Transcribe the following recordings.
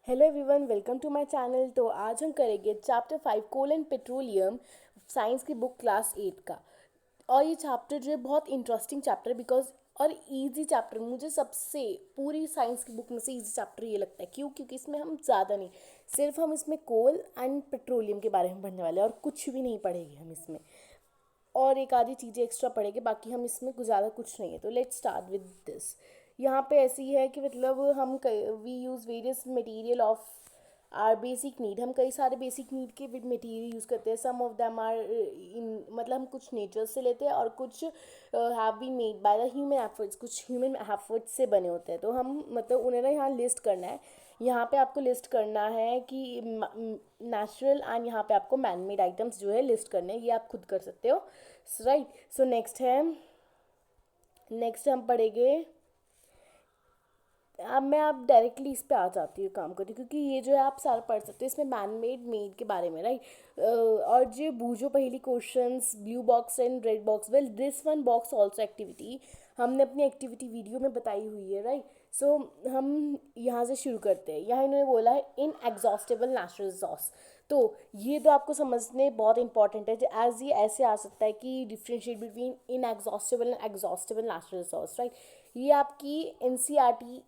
Hello everyone, welcome to my channel. तो आज हम करेंगे chapter 5 coal and petroleum, science की बुक क्लास 8 का। और ये चैप्टर जो है बहुत इंटरेस्टिंग चैप्टर है बिकॉज और इजी चैप्टर। मुझे सबसे पूरी साइंस की बुक में से इजी चैप्टर ये लगता है। क्योंकि इसमें हम ज़्यादा नहीं, सिर्फ हम इसमें कोल एंड पेट्रोलियम के बारे में पढ़ने वाले हैं और कुछ भी नहीं पढ़ेंगे हम इसमें। और एक आधी चीज़ें एक्स्ट्रा पढ़ेंगे, बाकी हम इसमें कुछ ज़्यादा कुछ नहीं है। तो लेट्स स्टार्ट विद दिस। यहाँ पे ऐसी है कि मतलब हम we use various material of our basic need. हम कई सारे बेसिक नीड के मटेरियल यूज़ करते हैं। Some of them are in, मतलब हम कुछ नेचर से लेते हैं और कुछ have been made by the human efforts, कुछ ह्यूमन एफर्ट्स से बने होते हैं। तो हम मतलब उन्हें ना यहाँ लिस्ट करना है। यहाँ पे आपको लिस्ट करना है कि नेचुरल एंड यहाँ पे आपको मैन मेड आइटम्स जो है लिस्ट करने हैं। ये आप खुद कर सकते हो, राइट। सो नेक्स्ट हम पढ़ेंगे। अब मैं आप डायरेक्टली इस पे आ जाती हूँ काम करती, क्योंकि ये जो है आप सारा पढ़ सकते हो इसमें मैन मेड मेड के बारे में, राइट। और जो बूझो पहली questions, blue box and red box, well this one box also activity हमने अपनी एक्टिविटी वीडियो में बताई हुई है, राइट। सो हम यहाँ से शुरू करते हैं। यहाँ इन्होंने बोला है इन एग्जॉस्टेबल नेचुरल रिसोर्स। तो ये तो आपको समझने बहुत इंपॉर्टेंट है। एज ये ऐसे आ सकता है कि differentiate between in exhaustible and exhaustible natural resource, right. ये आपकी एनसीईआरटी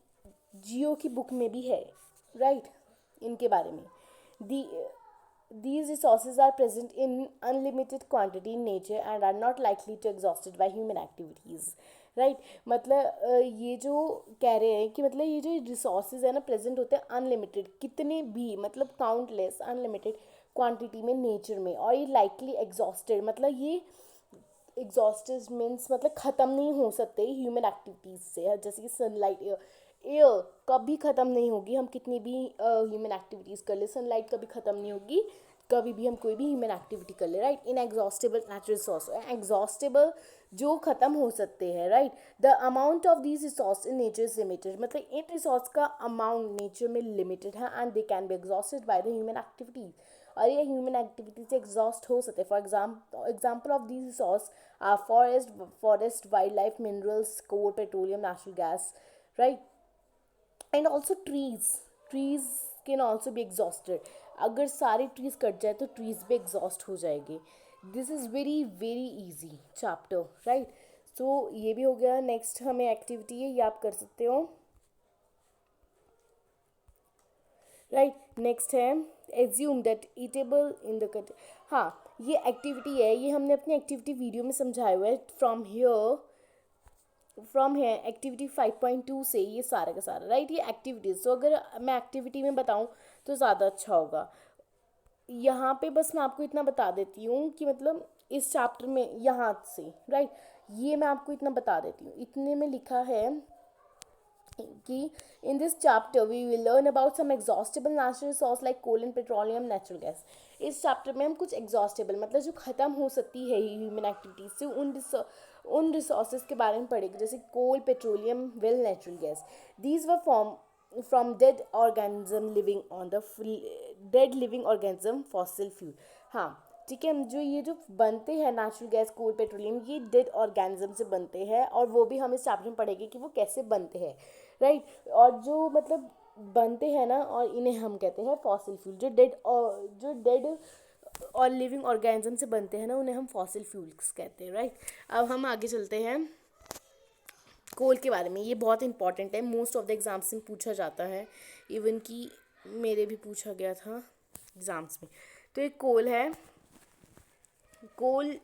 जियो की बुक में भी है, राइट, इनके बारे में। दी These resources are present in unlimited quantity in nature and are not likely to exhausted by human activities, right. मतलब ये जो कह रहे हैं कि मतलब ये जो रिसोर्सेज है ना प्रेजेंट होते हैं अनलिमिटेड, कितने भी मतलब काउंटलेस अनलिमिटेड क्वांटिटी में नेचर में, और ये लाइकली एग्जॉस्टेड मतलब ये एग्जॉस्टेड मीन्स मतलब ख़त्म नहीं हो सकते ह्यूमन एक्टिविटीज़ से। जैसे कि सनलाइट, एयर कभी ख़त्म नहीं होगी, हम कितनी भी ह्यूमन एक्टिविटीज़ कर ले, सनलाइट कभी ख़त्म नहीं होगी, कभी भी हम कोई भी ह्यूमन एक्टिविटी कर ले, right. In exhaustible natural resource, exhaustible जो ख़त्म हो सकते हैं, right. The amount of these resource in nature is limited, मतलब इन रिसोर्स का अमाउंट नेचर में लिमिटेड है and they can be exhausted by the human activities, और ये ह्यूमन एक्टिविटी से एग्जॉस्ट हो सकते हैं। For example of these resource are forest wildlife, minerals, coal, petroleum, natural gas, right. And also trees can also be exhausted. अगर सारे trees cut जाए तो ट्रीज भी एग्जॉस्ट हो जाएंगे। This is very very easy chapter, right. So ये भी हो गया। नेक्स्ट हमें एक्टिविटी है, ये आप कर सकते हो, राइट। नेक्स्ट है assume that eatable in the country. हाँ, ये एक्टिविटी है, ये हमने अपनी एक्टिविटी वीडियो में समझाया हुआ है। फ्रॉम हेयर एक्टिविटी 5.2 से ये सारा का सारा, राइट। ये एक्टिविटीज़, तो अगर मैं एक्टिविटी में बताऊँ तो ज़्यादा अच्छा होगा। यहाँ पे बस मैं आपको इतना बता देती हूँ कि मतलब इस चैप्टर में यहाँ से, राइट, ये मैं आपको इतना बता देती हूँ। इतने में लिखा है कि in this chapter we will learn about some exhaustible natural resource like coal and petroleum, natural gas. इस चैप्टर में हम कुछ एग्जॉस्टेबल मतलब जो ख़त्म हो सकती है ह्यूमन एक्टिविटीज से, उन रिसोर्सेज के बारे में पढ़ेंगे, जैसे coal, petroleum, well, natural gas. These were form from dead organism living on the dead living organism fossil fuel. हाँ, ठीक है। जो ये जो बनते हैं नेचुरल गैस, कोल, पेट्रोलियम, ये डेड ऑर्गेनिज्म से बनते हैं, और वो भी हम इस चैप्टर में पढ़ेंगे कि वो कैसे बनते हैं, राइट। और जो मतलब बनते हैं ना, और इन्हें हम कहते हैं फॉसिल फ्यूल। जो डेड और लिविंग ऑर्गेनिज्म से बनते हैं ना, उन्हें हम फॉसिल फ्यूल्स कहते हैं, राइट। अब हम आगे चलते हैं कोल के बारे में। ये बहुत इंपॉर्टेंट है, मोस्ट ऑफ द एग्जाम्स में पूछा जाता है, इवन कि मेरे भी पूछा गया था एग्ज़ाम्स में। तो एक कोल है। कोल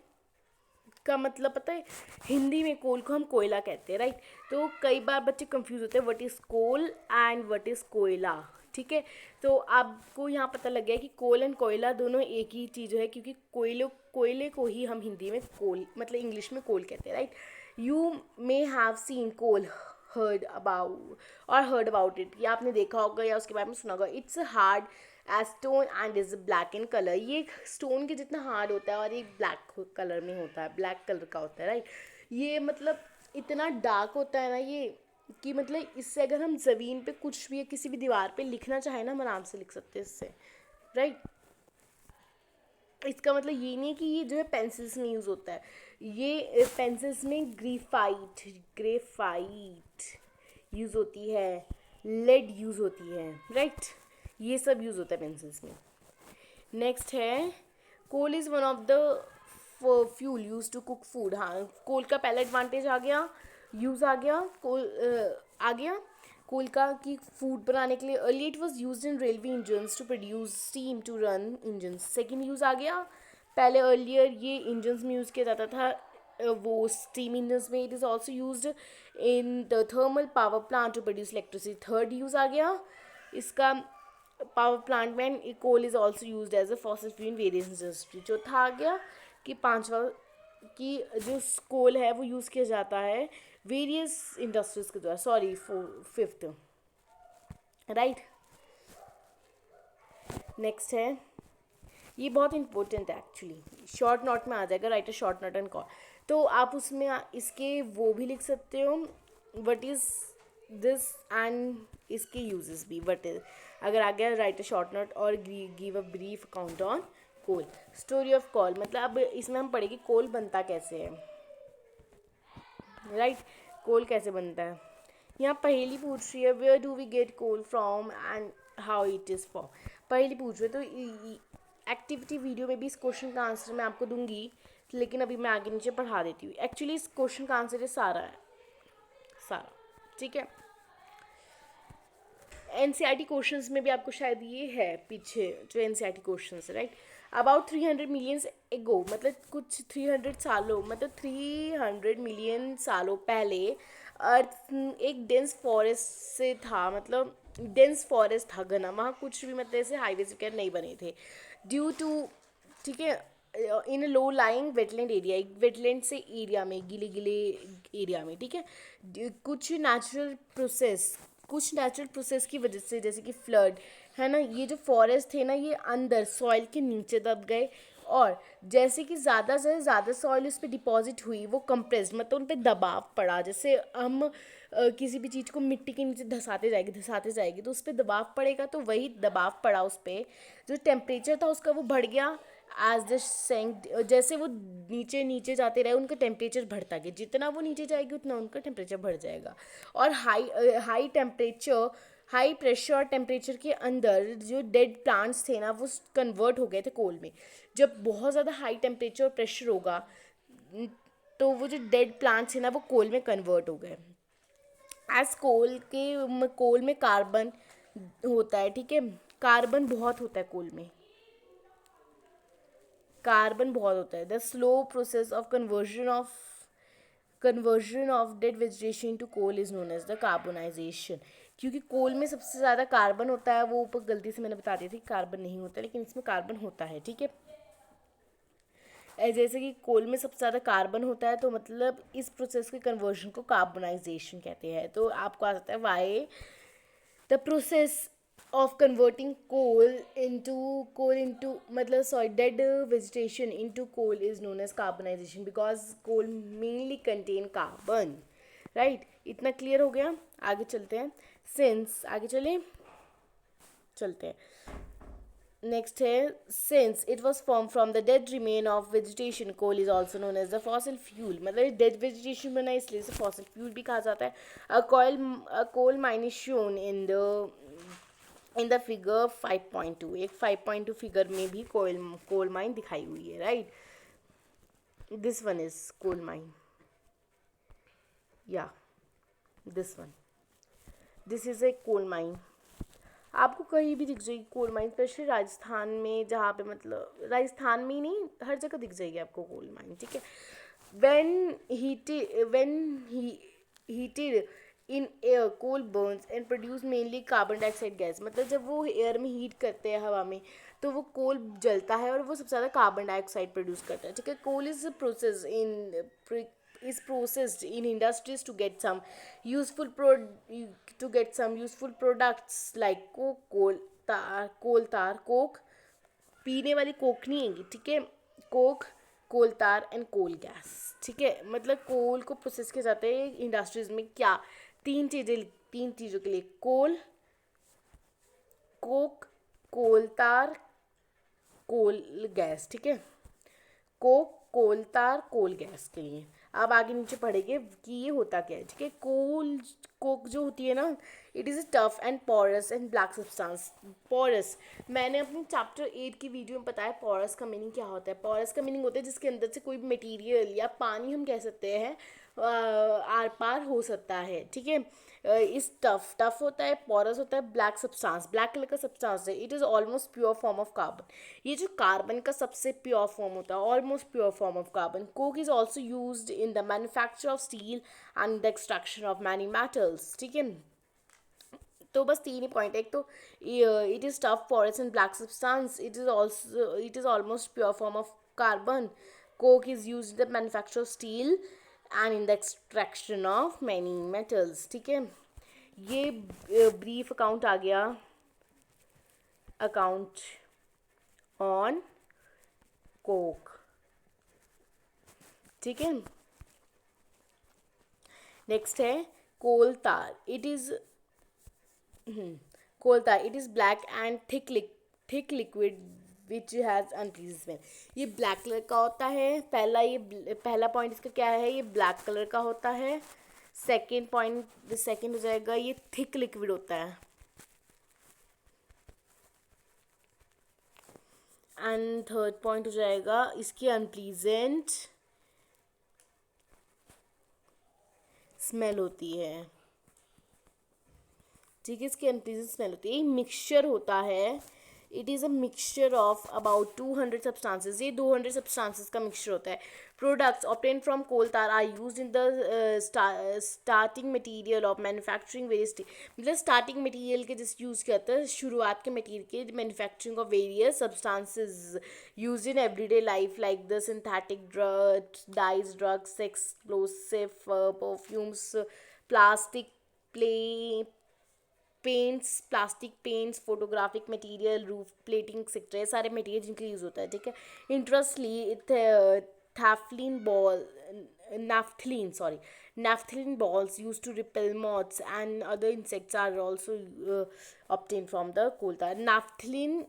का मतलब पता है, हिंदी में कोल को हम कोयला कहते हैं, राइट। तो कई बार बच्चे कंफ्यूज होते हैं what is coal and what is कोयला, ठीक है। तो आपको यहाँ पता लग गया कि कोल एंड कोयला दोनों एक ही चीज़ है, क्योंकि कोयले को ही हम हिंदी में कोल मतलब इंग्लिश में कोल कहते हैं, right. You may have seen coal, heard about it, ये आपने देखा होगा या उसके बारे में सुना होगा। It's hard as stone and is black in colour. ये स्टोन के जितना हार्ड होता है और ये ब्लैक कलर में होता है, ब्लैक कलर का होता है, राइट। ये मतलब इतना डार्क होता है ना ये, कि मतलब इससे अगर हम ज़मीन पे कुछ भी किसी भी दीवार पे लिखना चाहें ना, हम आराम से लिख सकते हैं इससे, राइट। इसका मतलब ये नहीं है कि ये जो है पेंसिल्स में यूज़ होता है। ये पेंसिल्स में ग्रेफाइट यूज़ होती है, लेड यूज़ होती है, राइट। ये सब यूज़ होता है पेंसिल्स में। नेक्स्ट है coal is one of the fuel use to cook food. हाँ, कोल का पहला एडवांटेज आ गया, यूज़ आ गया, कोल आ गया कोल का कि फूड बनाने के लिए। Early it was use in railway engines to produce steam to run engines. Second use आ गया, पहले अर्लियर ये इंजन्स में यूज़ किया जाता था, वो स्टीम इंजन्स में। It is also use in the thermal power plant to produce electricity. Third use आ गया इसका, पावर प्लांट में coal is also use as a fossil fuel in various industry. चौथा आ गया कि पांचवा कि जो कोल है वो यूज़ किया जाता है वेरियस इंडस्ट्रीज के द्वारा। Sorry, fifth, right. नेक्स्ट है, ये बहुत इंपॉर्टेंट है एक्चुअली, शॉर्ट नोट में आ जाएगा, write a short note and coal. तो आप उसमें इसके वो भी लिख सकते हो, व्हाट इज़ दिस, एंड इसके यूजेस भी। व्हाट इज, अगर आ गया राइट अ शॉर्ट नोट और give a brief account on coal. Story of coal, मतलब अब इसमें हम पढ़ेंगे कोल बनता कैसे है, राइट। कोल कैसे बनता है। यहाँ पहेली पूछ रही है, where do we get coal from and how it is form. पहेली पूछ रही है, तो एक्टिविटी वीडियो में भी इस क्वेश्चन का आंसर मैं आपको दूंगी, लेकिन अभी मैं आगे नीचे पढ़ा देती हूँ। एक्चुअली इस क्वेश्चन का आंसर है सारा, ठीक है। एनसीईआरटी क्वेश्चंस में भी आपको शायद ये है पीछे जो एनसीईआरटी क्वेश्चंस है, राइट। अबाउट 300 मिलियन एगो, मतलब कुछ 300 सालों, मतलब 300 मिलियन सालों पहले अर्थ एक डेंस फॉरेस्ट से था, मतलब डेंस फॉरेस्ट था घना, वहाँ कुछ भी मतलब ऐसे हाईवेज वगैरह नहीं बने थे। ड्यू टू, ठीक है, इन लो लाइंग वेटलैंड एरिया, एक वेटलैंड से एरिया में, गिले गिले एरिया में, ठीक है। कुछ नेचुरल प्रोसेस की वजह से, जैसे कि फ्लड है ना, ये जो फॉरेस्ट थे ना ये अंदर सॉइल के नीचे दब गए, और जैसे कि ज़्यादा से ज़्यादा सॉइल उस पर डिपॉजिट हुई, वो कंप्रेस्ड, मतलब उन पर दबाव पड़ा। जैसे हम किसी भी चीज़ को मिट्टी के नीचे धसाते जाएगी तो उस पर दबाव पड़ेगा, तो वही दबाव पड़ा उस पर। जो टेम्परेचर था उसका वो बढ़ गया एज द सेंक, जैसे वो नीचे नीचे जाते रहे उनका टेम्परेचर बढ़ता गया, जितना वो नीचे जाएगी उतना उनका टेम्परेचर बढ़ जाएगा। और हाई प्रेशर टेम्परेचर के अंदर जो डेड प्लांट्स थे ना वो कन्वर्ट हो गए थे कोल में। जब बहुत ज़्यादा हाई टेम्परेचर और प्रेशर होगा तो वो जो डेड प्लांट्स थे ना वो कोल में कन्वर्ट हो गए। एज कोल में कार्बन होता है, ठीक है, कार्बन बहुत होता है कोल में, कार्बन बहुत होता है। The slow process of conversion of dead vegetation to coal is known as the carbonisation. क्योंकि कोल में सबसे ज़्यादा कार्बन होता है, वो ऊपर गलती से मैंने बता दी थी कार्बन नहीं होता, लेकिन इसमें कार्बन होता है, ठीक है। जैसे कि कोल में सबसे ज़्यादा कार्बन होता है, तो मतलब इस प्रोसेस के कन्वर्जन को कार्बोनाइजेशन कहते हैं। तो आपको आ सकता है why the process of converting coal into मतलब sorry dead vegetation into coal is known as carbonization because coal mainly contain carbon, right। इतना क्लियर हो गया। आगे चलते हैं, since आगे चलते हैं। नेक्स्ट है, since it was formed from the dead remain of vegetation, coal is also known as the fossil fuel। मतलब डेड वेजिटेशन बना इसलिए इसे fossil fuel भी कहा जाता है। a coal mine is shown in the figure 5.2। एक 5.2 फिगर में भी कोल माइन दिखाई हुई है, right. This one is coal mine, या this one, this is a coal mine. आपको कहीं भी दिख जाएगी कोल माइन, स्पेशली राजस्थान में, जहाँ पे मतलब राजस्थान में ही नहीं हर जगह दिख जाएगी आपको कोल माइन, ठीक है। when heated in air, coal burns and produce mainly carbon dioxide gas. मतलब जब वो एयर में हीट करते हैं हवा में तो वो कोल जलता है और वो सबसे ज़्यादा कार्बन डाइऑक्साइड प्रोड्यूस करता है, ठीक है। कोल is processed in industries to get some useful products like coal tar, coke, पीने वाली कोक नहीं आएगी, ठीक है, कोक, कोल तार एंड कोल गैस, ठीक है। मतलब कोल को प्रोसेस किया जाता है इंडस्ट्रीज में, क्या, तीन चीज़ों के लिए, कोल, कोक, कोल तार, कोल गैस, ठीक है। कोक, कोल तार, कोल गैस के लिए। अब आगे नीचे पढ़ेंगे कि ये होता क्या है, ठीक है। कोक जो होती है ना, it is a tough and porous and black substance. Porous, मैंने अपने चैप्टर 8 की वीडियो में बताया पोरस का मीनिंग क्या होता है। पोरस का मीनिंग होता है जिसके अंदर से कोई भी मटेरियल या पानी हम कह सकते हैं आर पार हो सकता है, ठीक है। इस टफ होता है, पोरस होता है, ब्लैक सब्सटेंस, ब्लैक कलर का सब्सटेंस है। It is almost pure form of carbon. ये जो कार्बन का सबसे प्योर फॉर्म होता है, almost pure form of carbon. Coke is also used in the manufacture of steel and the extraction of many metals, ठीक है। तो बस तीन ही पॉइंट है। एक तो it is tough porous and black substance, it is almost pure form of carbon. Coke is use in the manufacture of steel and in the extraction of many metals, ठीक है। ये ब्रीफ अकाउंट आ गया, account on Coke, ठीक है। Next है कोल तार। It is कोल तार, it is black and thick liquid which has unpleasant smell. ये ब्लैक कलर का होता है। पहला पॉइंट इसका क्या है, ये ब्लैक कलर का होता है। सेकेंड हो जाएगा ये थिक लिक्विड होता है। एंड थर्ड पॉइंट हो जाएगा इसकी अनप्लीजेंट स्मेल होती है, ठीक है। इसकी अनप्लीजेंट स्मेल होती है। ये मिक्सचर होता है। It is a mixture of about 200 substances. ये 200 सब्सटेंसेज का मिक्सचर होता है। Products obtain from coal tar are use in the starting material of manufacturing various, मतलब स्टार्टिंग मटीरियल के जिस यूज़ किया जाता है, शुरुआत के मटीरियल के manufacturing of various substances use in everyday life like the synthetic drugs, dyes, drugs, explosive, perfumes, plastic play paints, plastic paints, photographic material, roof plating etcetera, ये सारे मटेरियल जिनका यूज़ होता है, ठीक है। Interestingly naphthalene ball naphthalene balls used to repel moths and other insects are also obtained from the coal tar. Naphthalene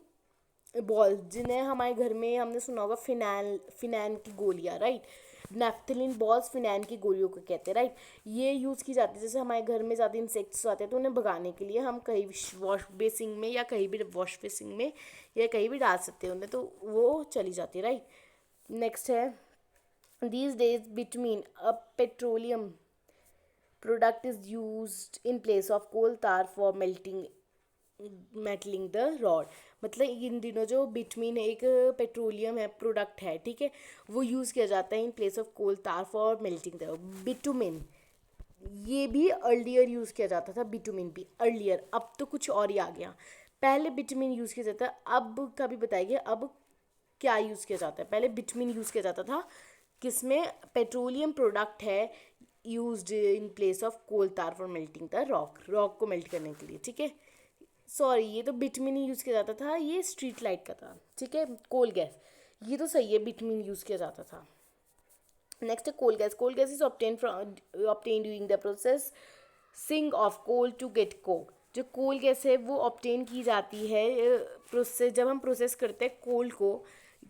ball, जिन्हें हमारे घर में हमने सुना होगा फिनैन की गोलियाँ, राइट। नेफ्थलीन बॉल्स फिनैन की गोलियों को कहते हैं, राइट। ये यूज़ की जाती है जैसे हमारे घर में ज़्यादा इंसेक्ट्स आते हैं तो उन्हें भगाने के लिए हम कहीं भी वॉश बेसिन में या कहीं भी वॉश बेसिन में या कहीं भी डाल सकते हैं उन्हें, तो वो चली जाती है, राइट। नेक्स्ट है these days bitumen, a petroleum product, is used in place of coal tar for metalling the rod. मतलब इन दिनों जो बिटमीन एक पेट्रोलियम है, प्रोडक्ट है, ठीक है, वो यूज़ किया जाता है इन place of coal tar for melting the bitumen. ये भी अर्लियर यूज़ किया जाता था, बिटुमिन भी अर्लियर, अब तो कुछ और ही आ गया। पहले बिटुमिन यूज़ किया जाता है, अब का भी बताएंगे अब क्या यूज़ किया जाता है। पहले बिटुमिन यूज़ किया जाता था किसमें, पेट्रोलियम प्रोडक्ट है used in place of coal tar for melting the rock को मेल्ट करने के लिए, ठीक है। सॉरी, ये तो बिटमिन ही यूज़ किया जाता था, ये स्ट्रीट लाइट का था, ठीक है। कोल गैस, ये तो सही है, बिटमिन यूज़ किया जाता था। नेक्स्ट है coal gas. Coal gas is obtain during the processing of coal to get coke. जो कोल गैस है वो ऑब्टेन की जाती है प्रोसेस, जब हम प्रोसेस करते हैं कोल को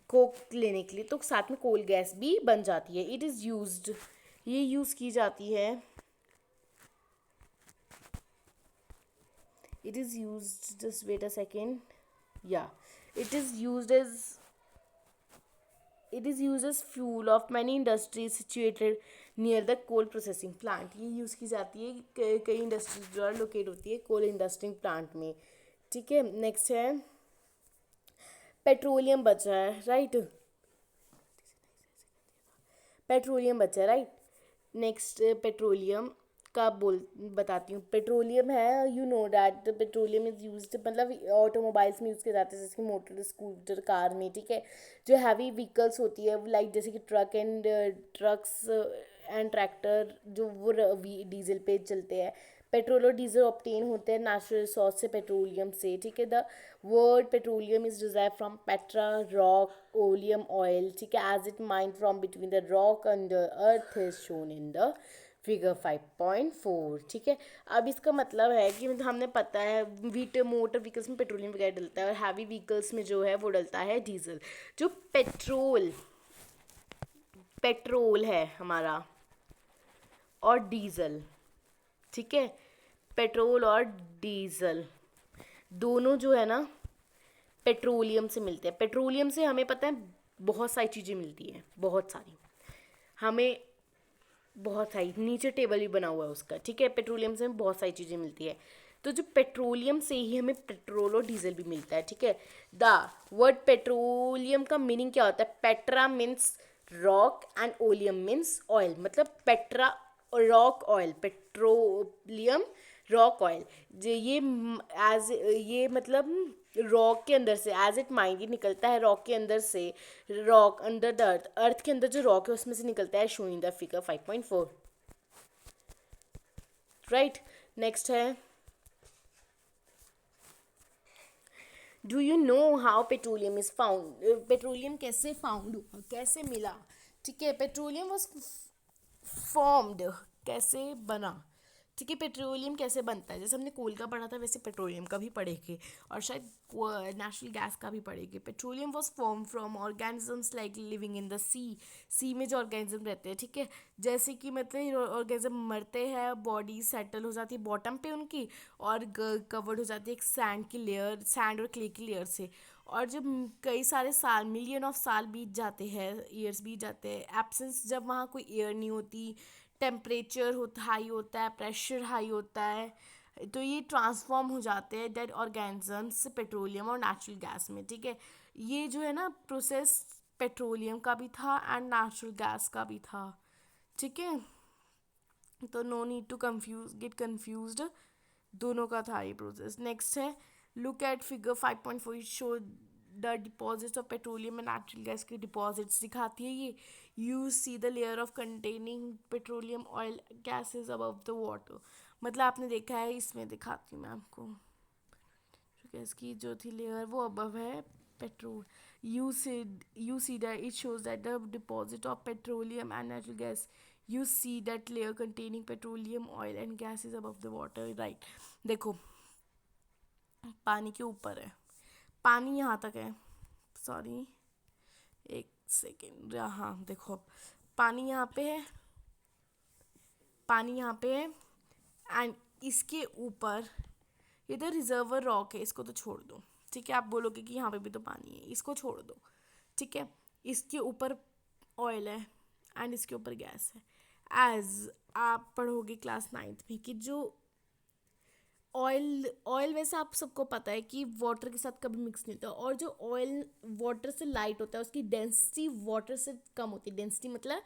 कोक लेने के लिए, तो साथ में कोल गैस भी बन जाती है। इट इज़ यूज्ड, ये यूज़ की जाती है, it is used, just wait a second, yeah, it is used as fuel of many industries situated near the coal processing plant। ये यूज़ की जाती है कई इंडस्ट्रीज जो लोकेट होती है कोल इंडस्ट्रिंग प्लांट में, ठीक है। नेक्स्ट है पेट्रोलियम बचा है, राइट, पेट्रोलियम बचा है, राइट। नेक्स्ट पेट्रोलियम का बताती हूँ। पेट्रोलियम है, you know that the petroleum is used, मतलब ऑटोमोबाइल्स में यूज़ किए जाते हैं जैसे कि मोटर, स्कूटर, कार में, ठीक है। जो हैवी व्हीकल्स होती है लाइक जैसे कि ट्रक्स एंड ट्रैक्टर, जो वो डीजल पे चलते हैं। पेट्रोल और डीजल ऑब्टेन होते हैं नेचुरल रिसोर्स से, पेट्रोलियम से, ठीक है। The word petroleum is derive from petra, rock, oleum, oil, ठीक है, as it mined from between the rock and the earth is shown in the figure 5.4, ठीक है। अब इसका मतलब है कि हमने पता है मोटर व्हीकल्स में पेट्रोलियम वगैरह डलता है और हैवी व्हीकल्स में जो है वो डलता है डीजल। जो पेट्रोल है हमारा, और डीजल, ठीक है, पेट्रोल और डीजल दोनों जो है ना पेट्रोलियम से मिलते हैं। पेट्रोलियम से हमें पता है बहुत सारी चीज़ें मिलती हैं, बहुत सारी, हमें बहुत सारी, नीचे टेबल भी बना हुआ है उसका, ठीक है, पेट्रोलियम से हमें बहुत सारी चीज़ें मिलती है। तो जो पेट्रोलियम से ही हमें पेट्रोल और डीजल भी मिलता है, ठीक है। द वर्ड पेट्रोलियम का मीनिंग क्या होता है? Petra means rock and oleum means oil, मतलब petra rock oil, petroleum rock oil. ये एज ये मतलब रॉक के अंदर से, एज इट माइंड, ये निकलता है रॉक के अंदर से, rock under the earth, earth के अंदर जो रॉक है उसमें से निकलता है, showing the figure 5.4, right. Next है, do you know how petroleum is found? Petroleum कैसे फाउंड हुआ, कैसे मिला, ठीक है, पेट्रोलियम वॉज फॉर्म्ड, कैसे बना, ठीक है, पेट्रोलियम कैसे बनता है, जैसे हमने कोल का पढ़ा था वैसे पेट्रोलियम का भी पढ़ेंगे, और शायद नेचुरल गैस का भी पढ़ेंगे। Petroleum was form from organisms like living in the sea में जो ऑर्गेनिज्म रहते हैं, ठीक है, जैसे कि मतलब ऑर्गेनिज्म मरते हैं, बॉडी सेटल हो जाती है बॉटम पे उनकी, और कवर्ड हो जाती है एक सैंड की लेयर, सैंड और क्ले की लेयर से। और जब कई सारे साल, मिलियन ऑफ साल बीत जाते हैं, ईयर्स बीत जाते हैं, एब्सेंस, जब वहाँ कोई एयर नहीं होती, टेम्परेचर होता हाई होता है, प्रेशर हाई होता है, तो ये ट्रांसफॉर्म हो जाते हैं डेड ऑर्गेनिजम्स पेट्रोलियम और नेचुरल गैस में, ठीक है। ये जो है ना प्रोसेस पेट्रोलियम का भी था एंड नेचुरल गैस का भी था, ठीक है, तो no need to confuse get confused, दोनों का था ये प्रोसेस। नेक्स्ट है, look at figure 5.4, show the deposits of petroleum and natural gas के डिपॉजिट्स दिखाती है ये। You see the layer of containing petroleum oil gases above the water, मतलब आपने देखा है, इसमें दिखाती हूँ मैं आपको, गैस की जो थी लेयर वो अबव है petrol. You see that it shows that the deposit of petroleum and natural gas, you see that layer containing petroleum oil and gas is above the water, right। देखो पानी के ऊपर है, पानी यहाँ तक है, सॉरी एक सेकेंड, हाँ देखो पानी यहाँ पे है, पानी यहाँ पे है, एंड इसके ऊपर इधर रिजर्वर रॉक है, इसको तो छोड़ दो, ठीक है, आप बोलोगे कि यहाँ पे भी तो पानी है, इसको छोड़ दो, ठीक है, इसके ऊपर ऑयल है एंड इसके ऊपर गैस है। एज आप पढ़ोगे क्लास 9th में कि जो ऑयल, ऑयल वैसे आप सबको पता है कि वाटर के साथ कभी मिक्स नहीं होता, और जो ऑयल वाटर से लाइट होता है उसकी डेंसिटी वाटर से कम होती है, डेंसिटी मतलब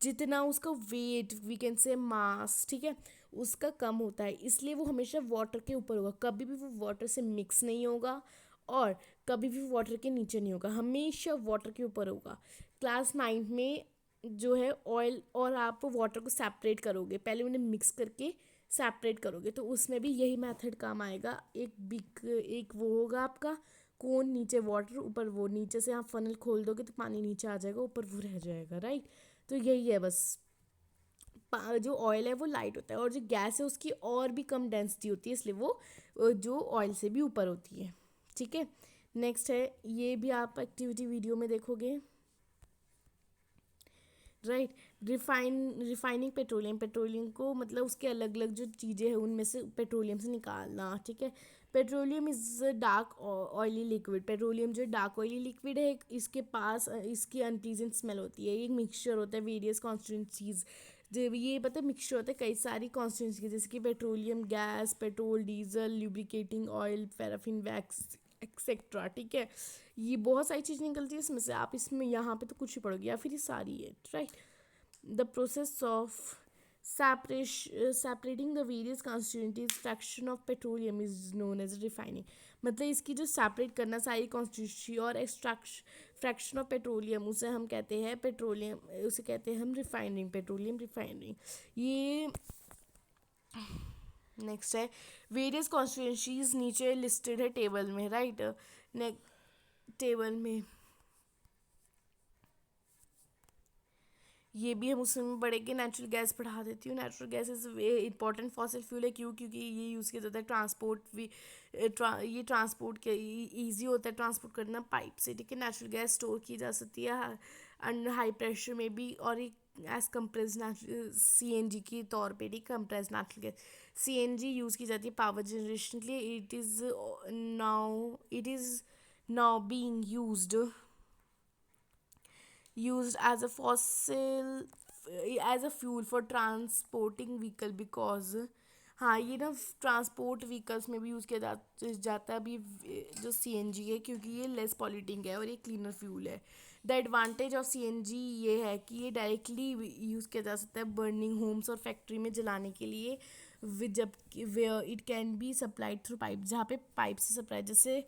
जितना उसका वेट, वी कैन से मास, ठीक है, उसका कम होता है, इसलिए वो हमेशा वाटर के ऊपर होगा, कभी भी वो वाटर से मिक्स नहीं होगा और कभी भी वाटर के नीचे नहीं होगा, हमेशा वाटर के ऊपर होगा। क्लास 9 में जो है ऑयल और आप वाटर को सेपरेट करोगे, पहले उन्हें मिक्स करके सेपरेट करोगे, तो उसमें भी यही मेथड काम आएगा। एक बिग, एक वो होगा आपका कोन, नीचे वाटर, ऊपर वो, नीचे से आप फनल खोल दोगे तो पानी नीचे आ जाएगा, ऊपर वो रह जाएगा, राइट। तो यही है बस, जो ऑयल है वो लाइट होता है और जो गैस है उसकी और भी कम डेंसिटी होती है, इसलिए वो जो ऑयल से भी ऊपर होती है, ठीक है। नेक्स्ट है, ये भी आप एक्टिविटी वीडियो में देखोगे, राइट। रिफाइनिंग पेट्रोलियम, पेट्रोलियम को मतलब उसके अलग अलग जो चीज़ें हैं उनमें से पेट्रोलियम से निकालना, ठीक है। Petroleum is dark oily liquid, petroleum जो डार्क ऑयली लिक्विड है, इसके पास इसकी अनप्लीजेंट स्मेल होती है, एक मिक्सचर होता है वेरियस कॉन्स्टिट्यूंसीज, जो ये पता है मिक्सचर होता है कई सारी कॉन्स्टिट्यूंसी, जैसे कि petroleum gas, petrol, diesel, lubricating oil, paraffin wax etcetera, ठीक है, ये बहुत सारी चीज़ निकलती है इसमें से, आप इसमें यहाँ पे तो कुछ ही पढ़ोगे या फिर ये सारी है, right. The process of separating the various constituencies fraction of petroleum is known as refining, मतलब इसकी जो सेपरेट करना सारी कॉन्स्टिट्यूंसी और एक्सट्रैक्शन फ्रैक्शन ऑफ पेट्रोलियम, उसे हम कहते हैं पेट्रोलियम, उसे कहते हैं हम रिफाइनिंग, पेट्रोलियम रिफाइनिंग। ये नेक्स्ट है, वेरियस कॉन्स्टिट्यूंसीज नीचे लिस्टेड है टेबल में, राइट। टेबल में ये भी हम उसमें पढ़ेंगे। नेचुरल गैस पढ़ा देती हूँ। Natural gas is important fossil fuel है। क्यों? क्योंकि ये यूज़ किया जाता है ट्रांसपोर्ट भी। ये ट्रांसपोर्ट के ईजी होता है ट्रांसपोर्ट करना पाइप से, ठीक है। नेचुरल गैस स्टोर की जा सकती है अंडर हाई प्रेशर में भी, और एक एज कम्प्रेस CNG के तौर पे, ठीक, compress natural gas CNG use की जाती है पावर जनरेशन के लिए। It is now being used as a fossil as a fuel for transporting vehicle because हाँ ये ना ट्रांसपोर्ट व्हीकल्स में भी यूज़ किया जाता है अभी जो CNG है, क्योंकि ये लेस पॉल्यूटिंग है और ये क्लीनर फ्यूल है। द एडवांटेज ऑफ CNG ये है कि ये डायरेक्टली यूज़ किया जा सकता है बर्निंग होम्स और फैक्ट्री में जलाने के लिए, जब it can be supplied through pipe, जहाँ पे पाइप से सप्लाई, जैसे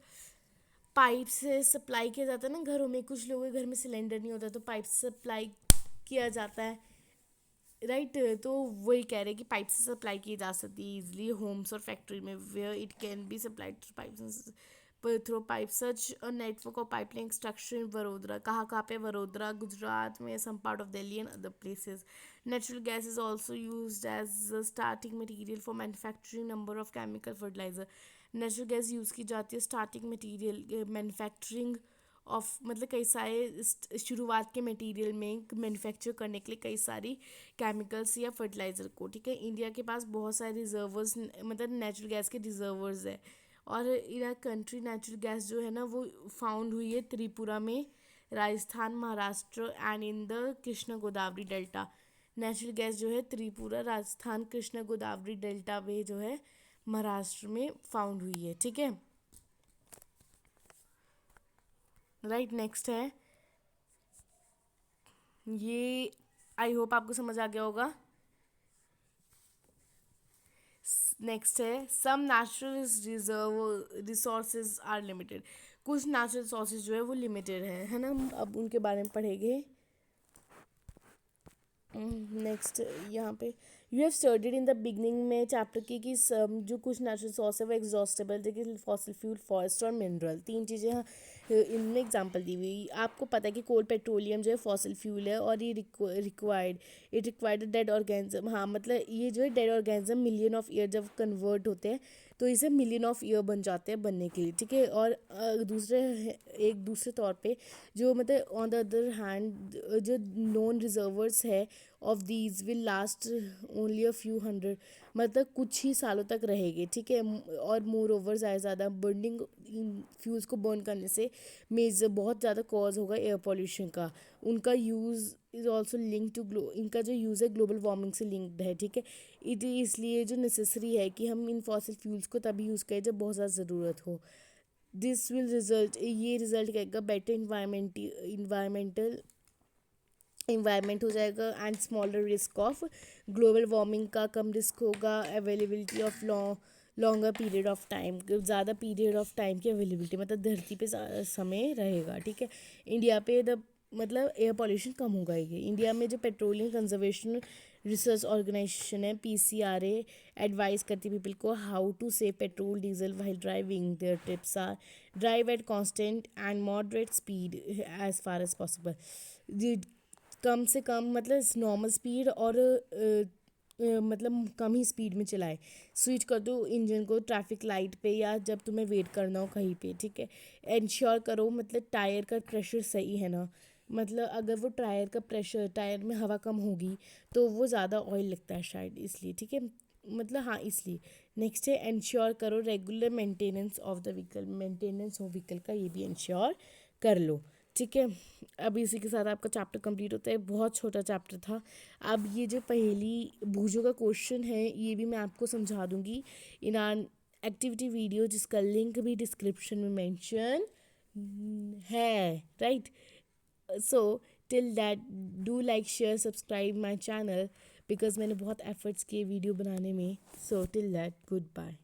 पाइप से सप्लाई किया जाता है ना घरों में। कुछ लोगों के घर में सिलेंडर नहीं होता तो पाइप से सप्लाई किया जाता है, राइट। तो वही कह रहे हैं कि पाइप से सप्लाई की जा सकती है इजली होम्स और फैक्ट्री में, where it can be supplied through pipes, through pipe such a network of pipeline structure in Vadodara. कहाँ पे? वडोदरा गुजरात में, some part of Delhi and other places. Natural gas is also use as starting material for manufacturing number of chemical fertilizer. Natural gas use की जाती है starting material manufacturing of, मतलब कई सारे शुरुआत के मटेरियल में मैन्युफैक्चर करने के लिए कई सारी केमिकल्स या फर्टिलाइज़र को, ठीक है। इंडिया के पास बहुत सारे रिजर्वर्स, मतलब नेचुरल गैस के रिजर्वर्स है। और इन कंट्री नेचुरल गैस जो है ना वो फाउंड हुई है त्रिपुरा में, Rajasthan, Maharashtra and in the Krishna Godavari delta. Natural gas जो है त्रिपुरा, राजस्थान, कृष्ण गोदावरी डेल्टा में जो है महाराष्ट्र में फाउंड हुई है, ठीक है। राइट, नेक्स्ट है ये, आई होप आपको समझ आ गया होगा। नेक्स्ट है some natural reserve resources are limited. कुछ नेचुरल रिसोर्सेज जो है वो लिमिटेड है ना, अब उनके बारे में पढ़ेंगे। नेक्स्ट यहाँ पे you have studied in the beginning में चैप्टर की कि जो कुछ नेचुरल सोर्स है वो एग्जॉस्टेबल, जैसे फॉसिल फ्यूल, फॉरेस्ट और मिनरल, तीन चीज़ें यहाँ इनमें एग्जांपल दी हुई। आपको पता है कि कोल पेट्रोलियम जो है फॉसिल फ्यूल है और ये रिक्वायर्ड डेड ऑर्गेनिज्म। हाँ, मतलब ये जो है dead organism million of year जब कन्वर्ट होते हैं तो इसे मिलियन ऑफ ईयर बन जाते हैं बनने के लिए, ठीक है। और एक दूसरे तौर पे जो मतलब ऑन द अदर हैंड जो नॉन रिजर्वर्स है of these will last only a few hundred, मतलब कुछ ही सालों तक रहेंगे, ठीक है। और मोर ओवर ज़्यादा बर्निंग फ्यूल्स को बर्न करने से मेजर बहुत ज़्यादा कॉज होगा एयर पॉल्यूशन का। उनका use is also link to इनका जो यूज़ है ग्लोबल वार्मिंग से लिंक्ड है, ठीक है। इसलिए जो नेसेसरी है कि हम इन फॉसिल फ्यूल्स को तभी यूज़ करें जब बहुत ज़्यादा ज़रूरत हो। दिस विल रिजल्ट, ये रिजल्ट करेगा बेटर इन्वायरमेंट हो जाएगा and smaller risk of global warming का कम रिस्क होगा। Availability of longer period of time, ज़्यादा पीरियड ऑफ टाइम की अवेलेबिलिटी, मतलब धरती पे समय रहेगा, ठीक है। इंडिया पे मतलब एयर पॉल्यूशन कम होगा। ये इंडिया में जो पेट्रोलियम कंजर्वेशन रिसर्च ऑर्गेनाइजेशन है PCRA एडवाइस करती पीपल को how to save petrol diesel while driving. Their tips are drive at constant and moderate speed as far as possible. कम से कम मतलब नॉर्मल स्पीड और मतलब कम ही स्पीड में चलाए। स्विच कर दो इंजन को ट्रैफिक लाइट पे या जब तुम्हें वेट करना हो कहीं पे, ठीक है। इंश्योर करो मतलब टायर का प्रेशर सही है ना, मतलब अगर वो टायर में हवा कम होगी तो वो ज़्यादा ऑयल लगता है शायद, इसलिए, ठीक है। मतलब हाँ, इसलिए। नेक्स्ट है इंश्योर करो रेगुलर मेंटेनेंस हो व्हीकल का, ये भी इंश्योर कर लो, ठीक है। अब इसी के साथ आपका चैप्टर कंप्लीट होता है। बहुत छोटा चैप्टर था। अब ये जो पहली भूजों का क्वेश्चन है ये भी मैं आपको समझा दूंगी इन आर एक्टिविटी वीडियो, जिसका लिंक भी डिस्क्रिप्शन में मेंशन है, right. So till that do like share subscribe my channel, because मैंने बहुत एफर्ट्स किए वीडियो बनाने में। So till that good bye.